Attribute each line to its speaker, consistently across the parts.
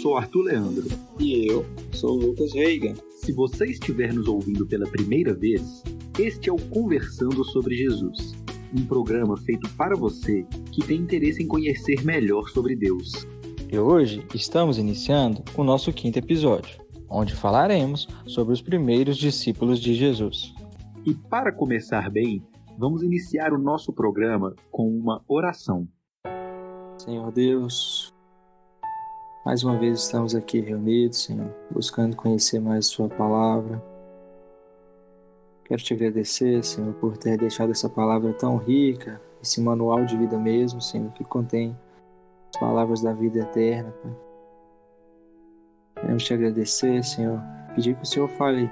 Speaker 1: sou Arthur Leandro.
Speaker 2: E eu sou o Lucas Reiga.
Speaker 1: Se você estiver nos ouvindo pela primeira vez, este é o Conversando sobre Jesus, um programa feito para você que tem interesse em conhecer melhor sobre Deus.
Speaker 3: E hoje estamos iniciando o nosso 5º episódio, onde falaremos sobre os primeiros discípulos de Jesus.
Speaker 1: E para começar bem, vamos iniciar o nosso programa com uma oração.
Speaker 3: Senhor Deus, mais uma vez estamos aqui reunidos, Senhor, buscando conhecer mais Sua palavra. Quero te agradecer, Senhor, por ter deixado essa palavra tão rica, esse manual de vida mesmo, Senhor, que contém as palavras da vida eterna, Pai. Queremos te agradecer, Senhor, pedir que o Senhor fale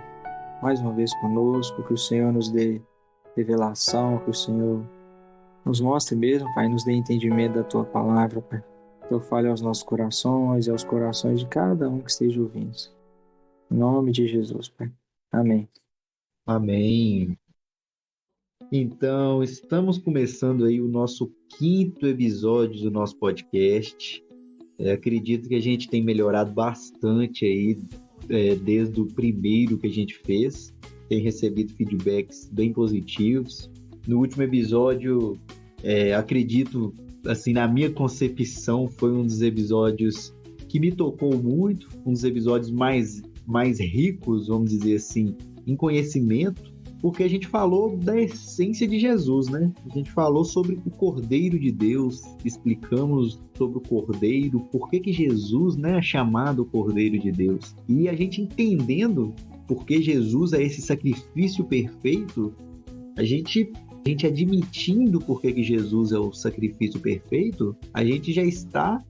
Speaker 3: mais uma vez conosco, que o Senhor nos dê revelação, que o Senhor nos mostre mesmo, Pai, nos dê entendimento da Tua palavra, Pai. Que eu fale aos nossos corações e aos corações de cada um que esteja ouvindo. Em nome de Jesus, Pai. Amém.
Speaker 1: Amém. Então, estamos começando aí o nosso 5º episódio do nosso podcast. Acredito que a gente tem melhorado bastante aí desde o primeiro que a gente fez. Tem recebido feedbacks bem positivos. No último episódio, acredito, assim, na minha concepção, foi um dos episódios que me tocou muito, um dos episódios mais ricos, vamos dizer assim, em conhecimento, porque a gente falou da essência de Jesus, né? A gente falou sobre o Cordeiro de Deus, explicamos sobre o Cordeiro, por que Jesus, né, é chamado Cordeiro de Deus. E a gente entendendo por que Jesus é esse sacrifício perfeito, a gente admitindo por que Jesus é o sacrifício perfeito, a gente já está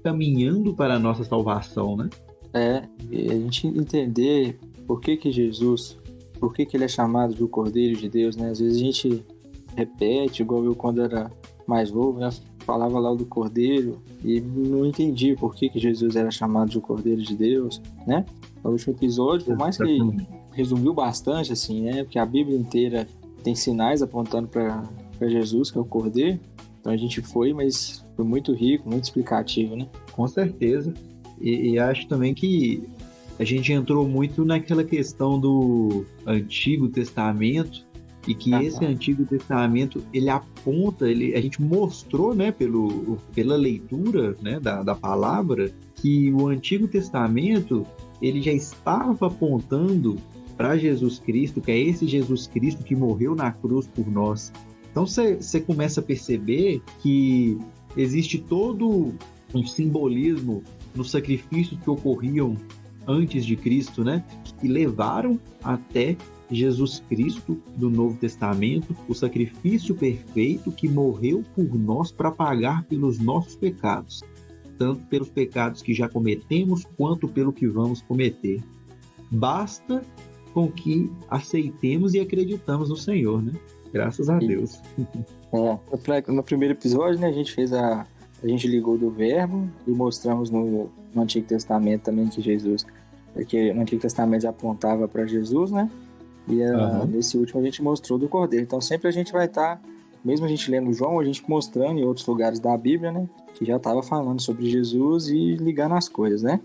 Speaker 1: caminhando para a nossa salvação, né?
Speaker 3: E a gente entender por que Jesus, por que ele é chamado de o Cordeiro de Deus, né? Às vezes a gente repete, igual eu quando era mais novo, né? Falava lá do Cordeiro e não entendi por que Jesus era chamado de o Cordeiro de Deus, né? No último episódio, por mais que resumiu bastante, assim, né? Porque a Bíblia inteira tem sinais apontando para Jesus, que é o Cordeiro. Então a gente mas foi muito rico, muito explicativo, né?
Speaker 1: Com certeza. E acho também que a gente entrou muito naquela questão do Antigo Testamento e que esse Antigo Testamento, ele aponta, a gente mostrou, né, pela leitura, né, da palavra, que o Antigo Testamento, ele já estava apontando para Jesus Cristo, que é esse Jesus Cristo que morreu na cruz por nós. Então você começa a perceber que existe todo um simbolismo nos sacrifícios que ocorriam antes de Cristo, né? Que levaram até Jesus Cristo do Novo Testamento, o sacrifício perfeito que morreu por nós para pagar pelos nossos pecados, tanto pelos pecados que já cometemos, quanto pelo que vamos cometer. Basta com que aceitemos e acreditamos no Senhor, né? Graças a Deus.
Speaker 3: No primeiro episódio, né, a gente ligou do verbo e mostramos no Antigo Testamento também que Jesus, porque no Antigo Testamento já apontava para Jesus, né? E nesse último a gente mostrou do Cordeiro. Então sempre a gente vai estar, mesmo a gente lendo João, a gente mostrando em outros lugares da Bíblia, né? Que já estava falando sobre Jesus e ligando as coisas, né?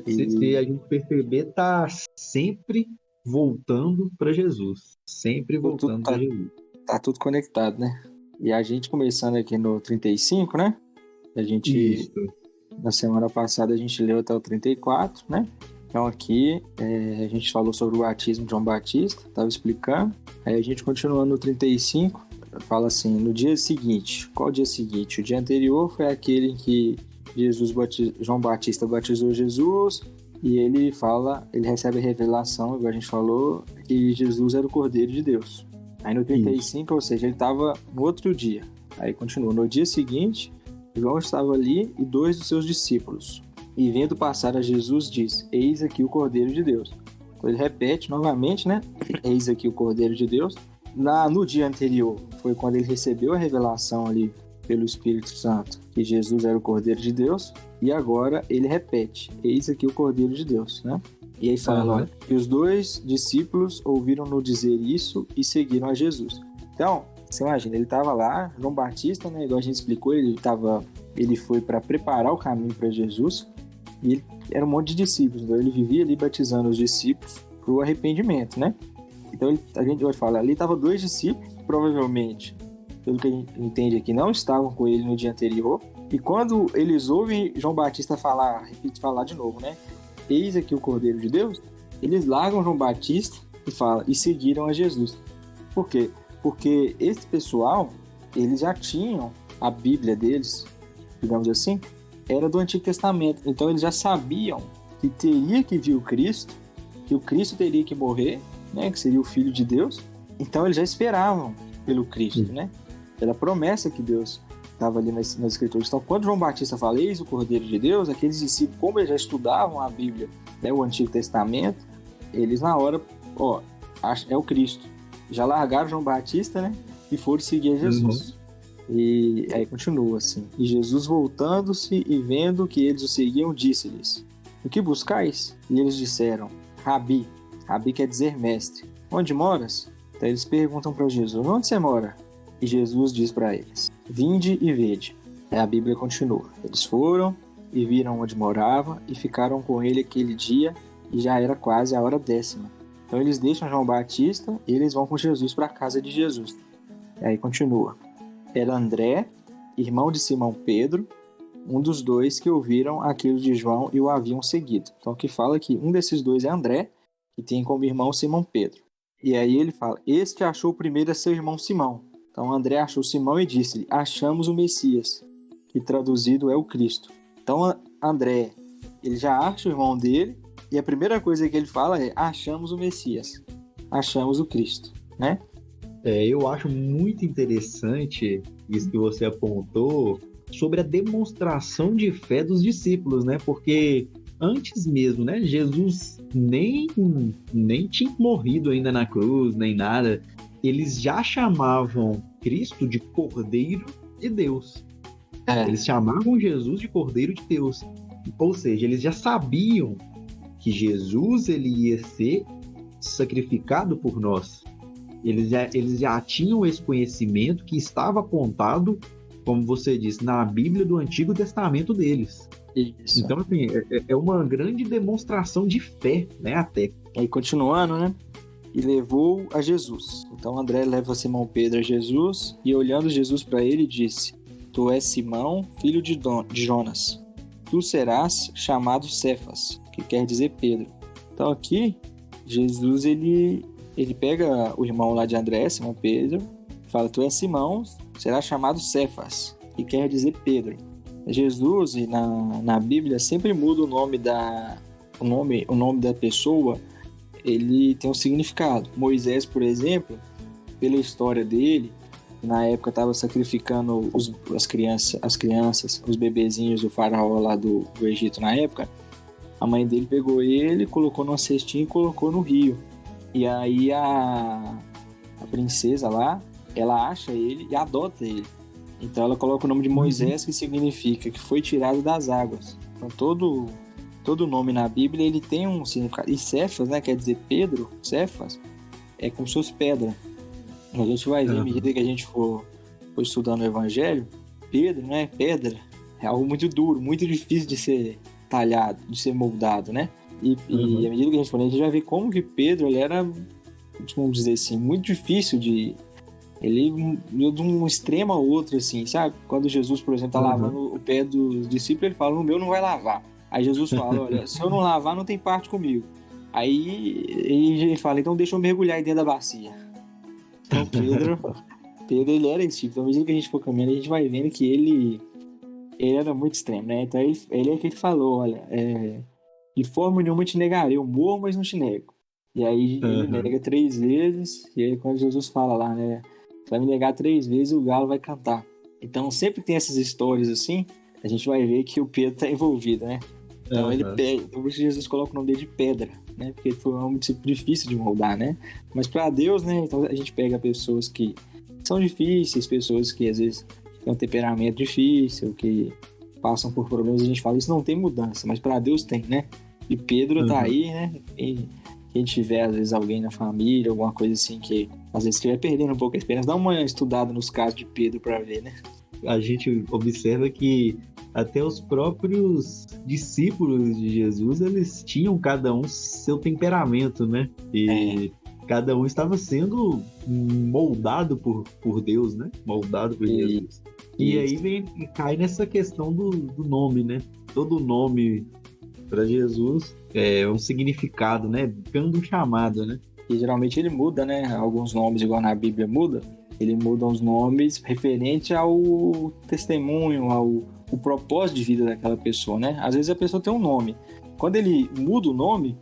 Speaker 1: Se a gente perceber, tá sempre voltando para Jesus. Sempre voltando para Jesus.
Speaker 3: Tá tudo conectado, né? E a gente começando aqui no 35, né?
Speaker 1: Isso.
Speaker 3: Na semana passada a gente leu até o 34, né? Então aqui a gente falou sobre o batismo de João Batista, estava explicando. Aí a gente continuando no 35, fala assim, no dia seguinte. Qual dia seguinte? O dia anterior foi aquele em que João Batista batizou Jesus e ele recebe a revelação, igual a gente falou, que Jesus era o Cordeiro de Deus. Aí no 35, ou seja, ele estava no outro dia. Aí continua, no dia seguinte, João estava ali e 2 dos seus discípulos. E vendo passar a Jesus, diz, eis aqui o Cordeiro de Deus. Então ele repete novamente, né? Eis aqui o Cordeiro de Deus. No dia anterior, foi quando ele recebeu a revelação ali pelo Espírito Santo, que Jesus era o Cordeiro de Deus. E agora ele repete, eis aqui o Cordeiro de Deus, né? E aí fala, olha, que os 2 discípulos ouviram-no dizer isso e seguiram a Jesus. Então, você imagina, ele estava lá, João Batista, né, igual a gente explicou, ele foi para preparar o caminho para Jesus, E ele era um monte de discípulos, então ele vivia ali batizando os discípulos para o arrependimento, né? Então a gente vai falar, ali estavam 2 discípulos, provavelmente, pelo que a gente entende aqui, não estavam com ele no dia anterior. E quando eles ouvem João Batista falar de novo, né? Eis aqui o Cordeiro de Deus, eles largam João Batista e seguiram a Jesus. Por quê? Porque esse pessoal, eles já tinham a Bíblia deles, digamos assim, era do Antigo Testamento. Então eles já sabiam que teria que vir o Cristo, que o Cristo teria que morrer, né? Que seria o Filho de Deus. Então eles já esperavam pelo Cristo, né? Pela promessa que Deus estava ali nas Escrituras. Então, quando João Batista fala, eis o Cordeiro de Deus, aqueles discípulos, como eles já estudavam a Bíblia, né, o Antigo Testamento, eles na hora, é o Cristo. Já largaram João Batista, né, e foram seguir a Jesus. E aí continua assim. E Jesus, voltando-se e vendo que eles o seguiam, disse-lhes, o que buscais? E eles disseram, Rabi. Rabi quer dizer mestre. Onde moras? Então eles perguntam para Jesus, onde você mora? E Jesus diz para eles, vinde e vede. Aí a Bíblia continua. Eles foram e viram onde morava e ficaram com ele aquele dia e já era quase a hora 10ª. Então eles deixam João Batista e eles vão com Jesus para a casa de Jesus. E aí continua. Era André, irmão de Simão Pedro, um dos 2 que ouviram aquilo de João e o haviam seguido. Então aqui fala que um desses 2 é André, que tem como irmão Simão Pedro. E aí ele fala, este achou primeiro a seu irmão Simão. Então André achou Simão e disse-lhe, achamos o Messias, que traduzido é o Cristo. Então André, ele já acha o irmão dele, e a primeira coisa que ele fala é, achamos o Messias, achamos o Cristo, né?
Speaker 1: Eu acho muito interessante isso que você apontou sobre a demonstração de fé dos discípulos, né? Porque antes mesmo, né? Jesus nem tinha morrido ainda na cruz, nem nada. Eles já chamavam Cristo de Cordeiro de Deus. Eles chamavam Jesus de Cordeiro de Deus. Ou seja, eles já sabiam que Jesus ele ia ser sacrificado por nós. Eles já tinham esse conhecimento que estava apontado, como você disse, na Bíblia do Antigo Testamento deles. Isso. Então, assim, é uma grande demonstração de fé, né, até.
Speaker 3: E aí, continuando, né? E levou a Jesus. Então André leva Simão Pedro a Jesus e olhando Jesus para ele disse, tu és Simão, filho de Jonas. Tu serás chamado Cefas, que quer dizer Pedro. Então aqui, Jesus ele pega o irmão lá de André, Simão Pedro, fala, tu és Simão, serás chamado Cefas, que quer dizer Pedro. Jesus, na Bíblia, sempre muda o nome da pessoa, ele tem um significado. Moisés, por exemplo, pela história dele, na época estava sacrificando as crianças, os bebezinhos do faraó lá do Egito na época. A mãe dele pegou ele, colocou numa cestinha e colocou no rio. E aí a princesa lá, ela acha ele e adota ele. Então ela coloca o nome de Moisés, que significa que foi tirado das águas. Então todo nome na Bíblia ele tem um significado. E Cefas, né, quer dizer Pedro, Cefas, é como se fosse pedra. A gente vai ver, à medida que a gente for estudando o Evangelho, Pedro, né, pedra, é algo muito duro, muito difícil de ser talhado, de ser moldado, né? E à medida que a gente for, a gente vai ver como que Pedro, ele era, vamos dizer assim, muito difícil de... Ele ia de um extremo ao outro, assim, sabe? Quando Jesus, por exemplo, tá lavando o pé dos discípulos, ele fala, o meu não vai lavar. Aí Jesus fala, olha, se eu não lavar, não tem parte comigo. Aí ele fala, então deixa eu mergulhar aí dentro da bacia. Então Pedro ele era esse tipo. Então, à medida que a gente for caminhando, a gente vai vendo que ele era muito extremo, né? Então ele é que ele falou, olha, de forma nenhuma te negarei, eu morro, mas não te nego. E aí ele nega 3 vezes, e aí quando Jesus fala lá, né, você vai me negar 3 vezes e o galo vai cantar. Então sempre tem essas histórias assim, a gente vai ver que o Pedro tá envolvido, né? Então ele pega, por isso Jesus coloca o nome dele de pedra, né? Porque foi um nome difícil de moldar, né? Mas para Deus, né? Então a gente pega pessoas que são difíceis, pessoas que às vezes têm um temperamento difícil, que passam por problemas, a gente fala, isso não tem mudança, mas para Deus tem, né? E Pedro tá aí, né? E quem tiver, às vezes, alguém na família, alguma coisa assim que às vezes estiver perdendo um pouco a esperança, dá uma estudada nos casos de Pedro para ver, né?
Speaker 1: A gente observa que até os próprios discípulos de Jesus, eles tinham cada um seu temperamento, né? E cada um estava sendo moldado por Deus, né? Moldado por Jesus. E aí cai nessa questão do nome, né? Todo nome para Jesus é um significado, né? Dando um chamado, né?
Speaker 3: E geralmente ele muda, né? Alguns nomes, igual na Bíblia muda. Ele muda os nomes referente ao testemunho, o propósito de vida daquela pessoa, né? Às vezes a pessoa tem um nome. Quando ele muda o nome,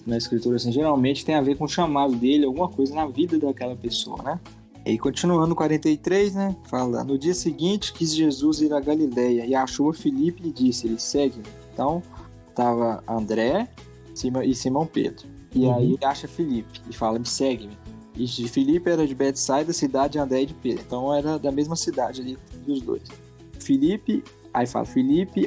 Speaker 3: na escritura, assim, geralmente tem a ver com o chamado dele, alguma coisa na vida daquela pessoa, né? E continuando 43, né? Fala, no dia seguinte quis Jesus ir a Galileia e achou Filipe e disse-lhe, segue-me. Então, estava André e Simão Pedro. E aí ele acha Filipe e fala, me segue-me. E Filipe era de Betsaida, cidade de André e de Pedro. Então era da mesma cidade ali dos dois. Filipe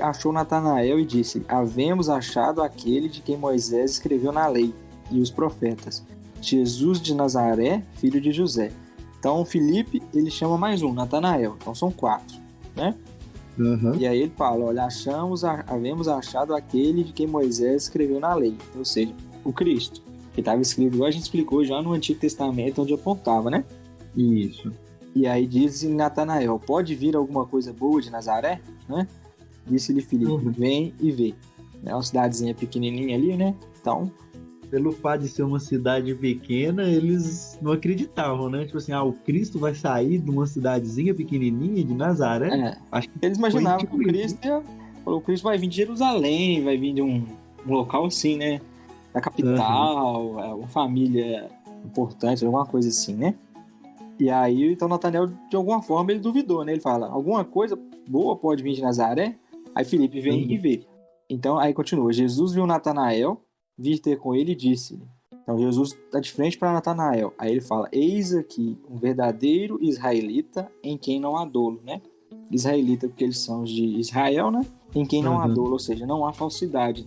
Speaker 3: achou Natanael e disse, havemos achado aquele de quem Moisés escreveu na lei e os profetas, Jesus de Nazaré, filho de José. Então Filipe, ele chama mais um, Natanael. Então são 4, né? E aí ele fala, olha, havemos achado aquele de quem Moisés escreveu na lei, ou seja, o Cristo, que estava escrito, igual a gente explicou já no Antigo Testamento, onde apontava, né?
Speaker 1: Isso.
Speaker 3: E aí diz Natanael, pode vir alguma coisa boa de Nazaré? Né? Disse-lhe Filipe, vem e vê. É uma cidadezinha pequenininha ali, né? Então...
Speaker 1: Pelo fato de ser uma cidade pequena, eles não acreditavam, né? Tipo assim, o Cristo vai sair de uma cidadezinha pequenininha de Nazaré?
Speaker 3: Acho que eles imaginavam que o Cristo vai vir de Jerusalém, vai vir de um local assim, né? Da capital, uma família importante, alguma coisa assim, né? E aí, então, Natanael, de alguma forma, ele duvidou, né? Ele fala, alguma coisa boa pode vir de Nazaré? Aí Filipe vem e vê. Então, aí continua. Jesus viu Natanael vir ter com ele e disse-lhe. Então, Jesus está de frente para Natanael. Aí ele fala, eis aqui um verdadeiro israelita em quem não há dolo, né? Israelita, porque eles são de Israel, né? Em quem não há dolo, ou seja, não há falsidade.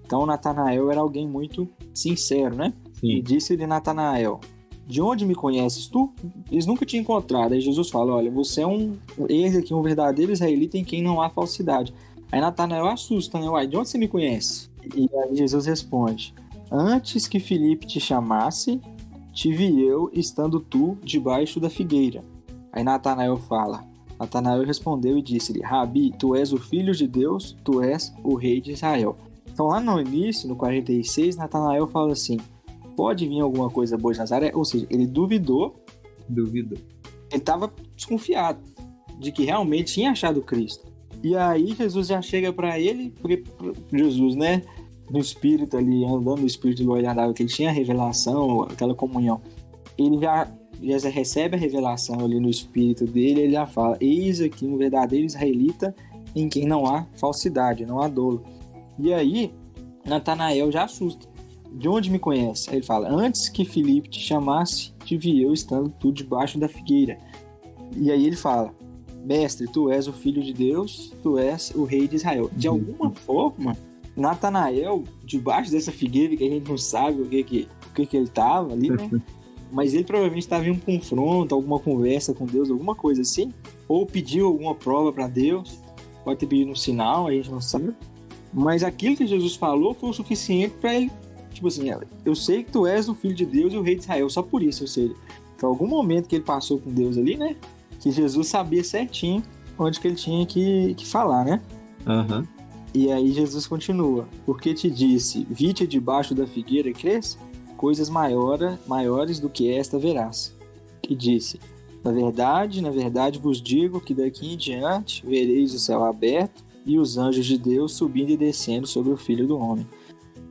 Speaker 3: Então, Natanael era alguém muito sincero, né? Sim. E disse-lhe Natanael, de onde me conheces tu? Eles nunca tinham encontrado. Aí Jesus fala, olha, você é eis aqui um verdadeiro israelita em quem não há falsidade. Aí Natanael assusta, né? Uai, de onde você me conhece? E aí Jesus responde, antes que Filipe te chamasse, te vi eu estando tu debaixo da figueira. Aí Natanael respondeu e disse-lhe, Rabi, tu és o filho de Deus, tu és o rei de Israel. Então lá no início, no 46, Natanael fala assim, pode vir alguma coisa boa de Nazaré? Ou seja, ele duvidou. Ele estava desconfiado de que realmente tinha achado Cristo. E aí Jesus já chega para ele, porque Jesus, né, no Espírito ali, andando no Espírito igual ele andava, que ele tinha a revelação, aquela comunhão. Ele já recebe a revelação ali no Espírito dele, ele já fala, eis aqui um verdadeiro israelita em quem não há falsidade, não há dolo. E aí, Natanael já assusta. De onde me conhece? Aí ele fala, antes que Filipe te chamasse, te vi eu estando tu debaixo da figueira. E aí ele fala, mestre, tu és o filho de Deus, tu és o rei de Israel. De alguma forma, Natanael, debaixo dessa figueira, que a gente não sabe o que ele estava ali, né? Mas ele provavelmente estava em um confronto, alguma conversa com Deus, alguma coisa assim. Ou pediu alguma prova para Deus. Pode ter pedido um sinal, a gente não sabe. Mas aquilo que Jesus falou foi o suficiente para ele. Tipo assim, eu sei que tu és o filho de Deus e o rei de Israel, só por isso, ou seja, foi algum momento que ele passou com Deus ali, né? Que Jesus sabia certinho onde que ele tinha que falar, né? E aí Jesus continua, porque te disse, vi-te debaixo da figueira, crês? Coisas maiores do que esta verás. E disse, na verdade vos digo que daqui em diante vereis o céu aberto e os anjos de Deus subindo e descendo sobre o Filho do Homem.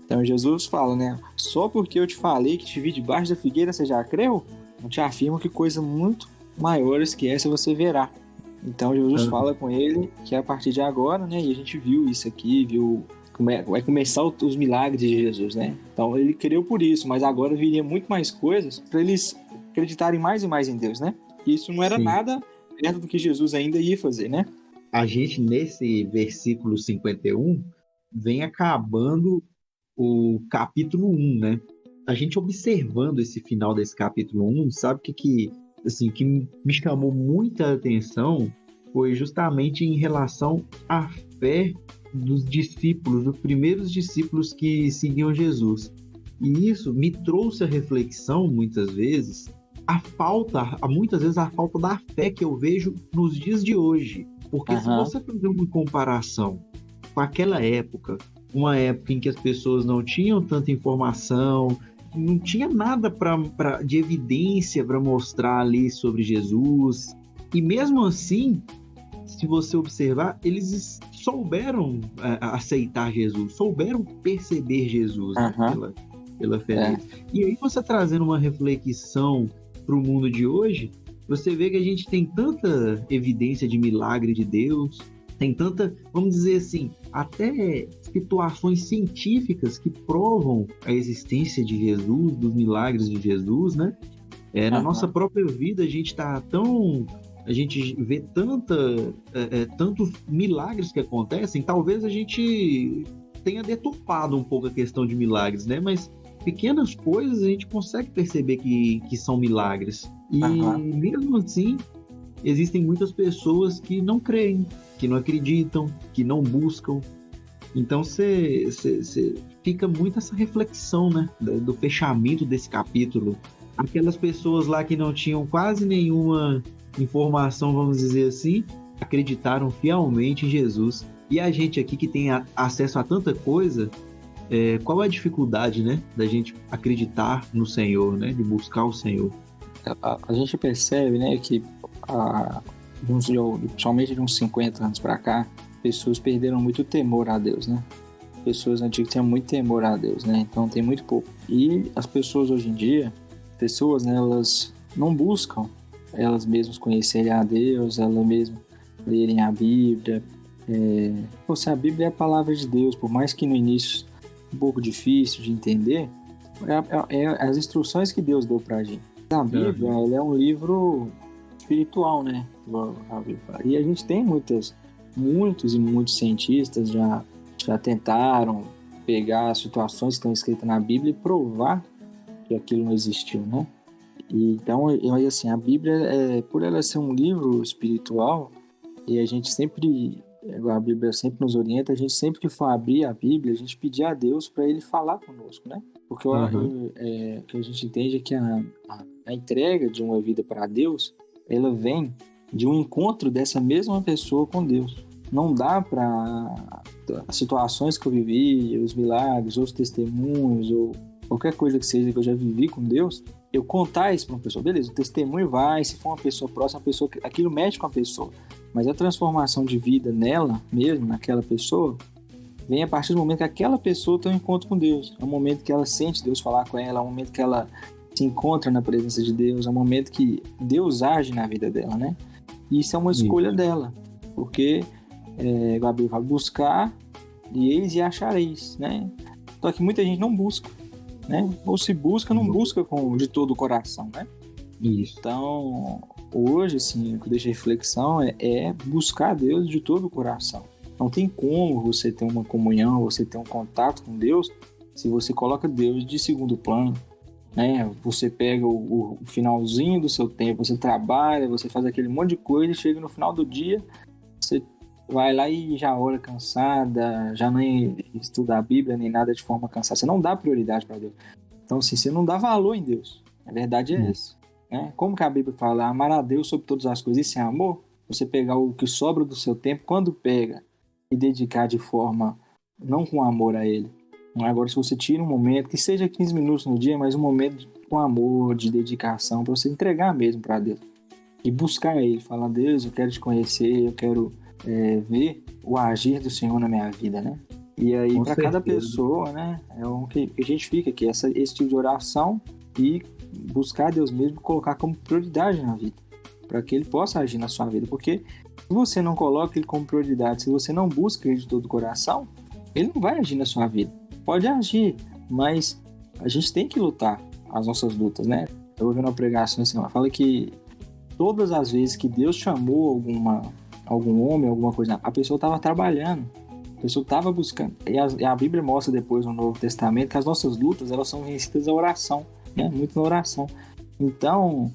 Speaker 3: Então Jesus fala, né? Só porque eu te falei que te vi debaixo da figueira, você já creu? Eu te afirmo que coisas muito maiores que essa você verá. Então Jesus fala com ele que a partir de agora, né? E a gente viu isso aqui, viu como vai começar os milagres de Jesus, né? Então ele creu por isso, mas agora viria muito mais coisas para eles acreditarem mais e mais em Deus, né? E isso não era nada perto do que Jesus ainda ia fazer, né?
Speaker 1: A gente, nesse versículo 51, vem acabando o capítulo 1, né? A gente observando esse final desse capítulo 1, sabe que me chamou muita atenção foi justamente em relação à fé dos discípulos, dos primeiros discípulos que seguiam Jesus. E isso me trouxe a reflexão, muitas vezes, muitas vezes a falta da fé que eu vejo nos dias de hoje. Porque se você fazer uma comparação com aquela época, uma época em que as pessoas não tinham tanta informação, não tinha nada de evidência para mostrar ali sobre Jesus, e mesmo assim, se você observar, eles souberam aceitar Jesus, souberam perceber Jesus, né, pela fé deles. E aí você trazendo uma reflexão para o mundo de hoje, você vê que a gente tem tanta evidência de milagre de Deus, tem tanta, vamos dizer assim, até situações científicas que provam a existência de Jesus, dos milagres de Jesus, né? Na nossa própria vida a gente vê tantos milagres que acontecem, talvez a gente tenha deturpado um pouco a questão de milagres, né? Mas pequenas coisas a gente consegue perceber que são milagres. E mesmo assim, existem muitas pessoas que não creem, que não acreditam, que não buscam. Então fica muito essa reflexão, né, do fechamento desse capítulo. Aquelas pessoas lá que não tinham quase nenhuma informação, vamos dizer assim, acreditaram fielmente em Jesus. E a gente aqui que tem acesso a tanta coisa, qual é a dificuldade, né, da gente acreditar no Senhor, né, de buscar o Senhor?
Speaker 3: A gente percebe, né, que somente de uns 50 anos para cá, pessoas perderam muito temor a Deus, né? Pessoas antigas tinham muito temor a Deus, né? Então tem muito pouco. E as pessoas hoje em dia, né, elas não buscam elas mesmas conhecerem a Deus, elas mesmas lerem a Bíblia. Se a Bíblia é a palavra de Deus, por mais que no início um pouco difícil de entender, é as instruções que Deus deu pra gente. A Bíblia, ela é um livro espiritual, né? E a gente tem muitos cientistas já tentaram pegar as situações que estão escritas na Bíblia e provar que aquilo não existiu, né? Então, assim, a Bíblia, por ela ser um livro espiritual, e a gente sempre, a Bíblia sempre nos orienta, a gente sempre que for abrir a Bíblia, a gente pedir a Deus para Ele falar conosco, né? Porque o que a gente entende é que a entrega de uma vida para Deus, ela vem de um encontro dessa mesma pessoa com Deus. Não dá para as situações que eu vivi, os milagres, os testemunhos, ou qualquer coisa que seja que eu já vivi com Deus, eu contar isso para uma pessoa. Beleza, o testemunho vai, se for uma pessoa próxima, aquilo mexe com a pessoa. Mas a transformação de vida nela mesmo, naquela pessoa, vem a partir do momento que aquela pessoa tem um encontro com Deus. É o momento que ela sente Deus falar com ela, é o momento que ela se encontra na presença de Deus, é o momento que Deus age na vida dela, né? E isso é uma escolha dela, porque a Bíblia fala, buscar e eis e achareis, né? Só que muita gente não busca, né? Ou se busca, não busca de todo o coração, né?
Speaker 1: Isso.
Speaker 3: Então, hoje, assim, o que deixa reflexão é buscar Deus de todo o coração. Não tem como você ter uma comunhão, você ter um contato com Deus, se você coloca Deus de segundo plano, né? Você pega o finalzinho do seu tempo, você trabalha, você faz aquele monte de coisa e chega no final do dia, você vai lá e já ora cansada, já nem estuda a Bíblia, nem nada de forma cansada. Você não dá prioridade para Deus. Então, assim, você não dá valor em Deus. A verdade é essa. Né? Como que a Bíblia fala? Amar a Deus sobre todas as coisas. Isso é amor? Você pegar o que sobra do seu tempo, quando pega, e dedicar de forma, não com amor a Ele. Agora, se você tira um momento, que seja 15 minutos no dia, mas um momento com amor, de dedicação, para você entregar mesmo para Deus. E buscar Ele. Falar, Deus, eu quero te conhecer, eu quero ver o agir do Senhor na minha vida, né? E aí, para cada pessoa, né? É o que a gente fica aqui, esse tipo de oração e buscar Deus mesmo, colocar como prioridade na vida, para que Ele possa agir na sua vida. Porque se você não coloca Ele como prioridade, se você não busca Ele de todo o coração, Ele não vai agir na sua vida. Pode agir, mas a gente tem que lutar as nossas lutas, né? Eu ouvi uma pregação assim, ela fala que todas as vezes que Deus chamou algum homem, alguma coisa, a pessoa estava trabalhando, a pessoa estava buscando. E a Bíblia mostra depois no Novo Testamento que as nossas lutas, elas são vencidas à oração, né? Muito na oração. Então,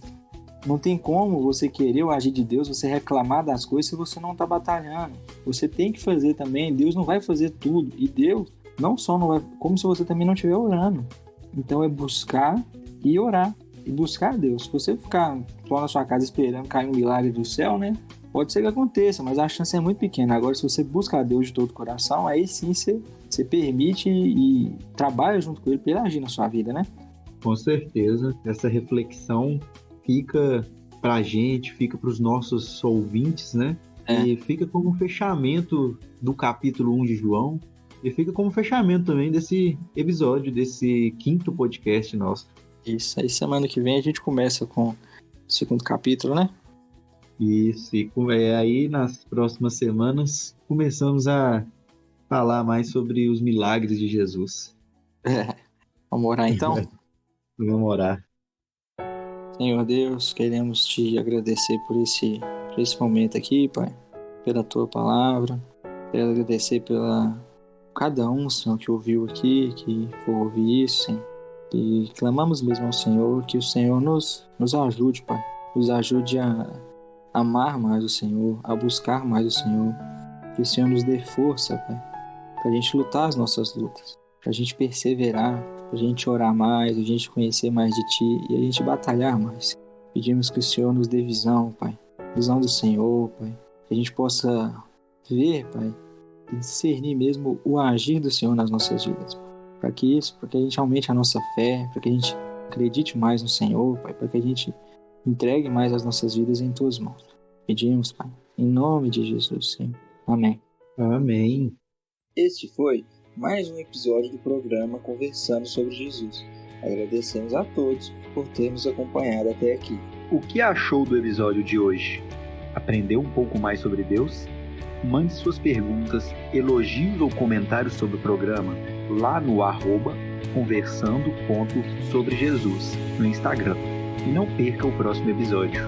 Speaker 3: Não tem como você querer o agir de Deus, você reclamar das coisas se você não está batalhando. Você tem que fazer também. Deus não vai fazer tudo. E Deus não só não vai... Como se você também não estiver orando. Então é buscar e orar. E buscar Deus. Se você ficar só na sua casa esperando cair um milagre do céu, né? Pode ser que aconteça, mas a chance é muito pequena. Agora, se você buscar Deus de todo o coração, aí sim você permite e trabalha junto com Ele para Ele agir na sua vida, né?
Speaker 1: Com certeza. Essa reflexão fica pra gente, fica pros nossos ouvintes, né? E fica como fechamento do capítulo 1 de João. E fica como fechamento também desse episódio, desse 5º podcast nosso.
Speaker 3: Isso. Aí semana que vem a gente começa com o 2º capítulo, né?
Speaker 1: Isso, e aí nas próximas semanas começamos a falar mais sobre os milagres de Jesus.
Speaker 3: Vamos orar então?
Speaker 1: Vamos orar.
Speaker 3: Senhor Deus, queremos te agradecer por esse momento aqui, Pai, pela tua palavra. Quero agradecer pela cada um, Senhor, que ouviu aqui, que for ouvir isso, Senhor. E clamamos mesmo ao Senhor, que o Senhor nos ajude, Pai. Nos ajude a amar mais o Senhor, a buscar mais o Senhor. Que o Senhor nos dê força, Pai, para a gente lutar as nossas lutas, para a gente perseverar, para a gente orar mais, a gente conhecer mais de Ti e a gente batalhar mais. Pedimos que o Senhor nos dê visão, Pai, visão do Senhor, Pai, que a gente possa ver, Pai, e discernir mesmo o agir do Senhor nas nossas vidas, para que a gente aumente a nossa fé, para que a gente acredite mais no Senhor, Pai, para que a gente entregue mais as nossas vidas em Tuas mãos. Pedimos, Pai, em nome de Jesus, Senhor. Amém.
Speaker 1: Amém.
Speaker 2: Este foi mais um episódio do programa Conversando sobre Jesus. Agradecemos a todos por ter nos acompanhado até aqui.
Speaker 1: O que achou do episódio de hoje? Aprendeu um pouco mais sobre Deus? Mande suas perguntas, elogios ou comentários sobre o programa lá no @conversando.sobrejesus no Instagram. E não perca o próximo episódio.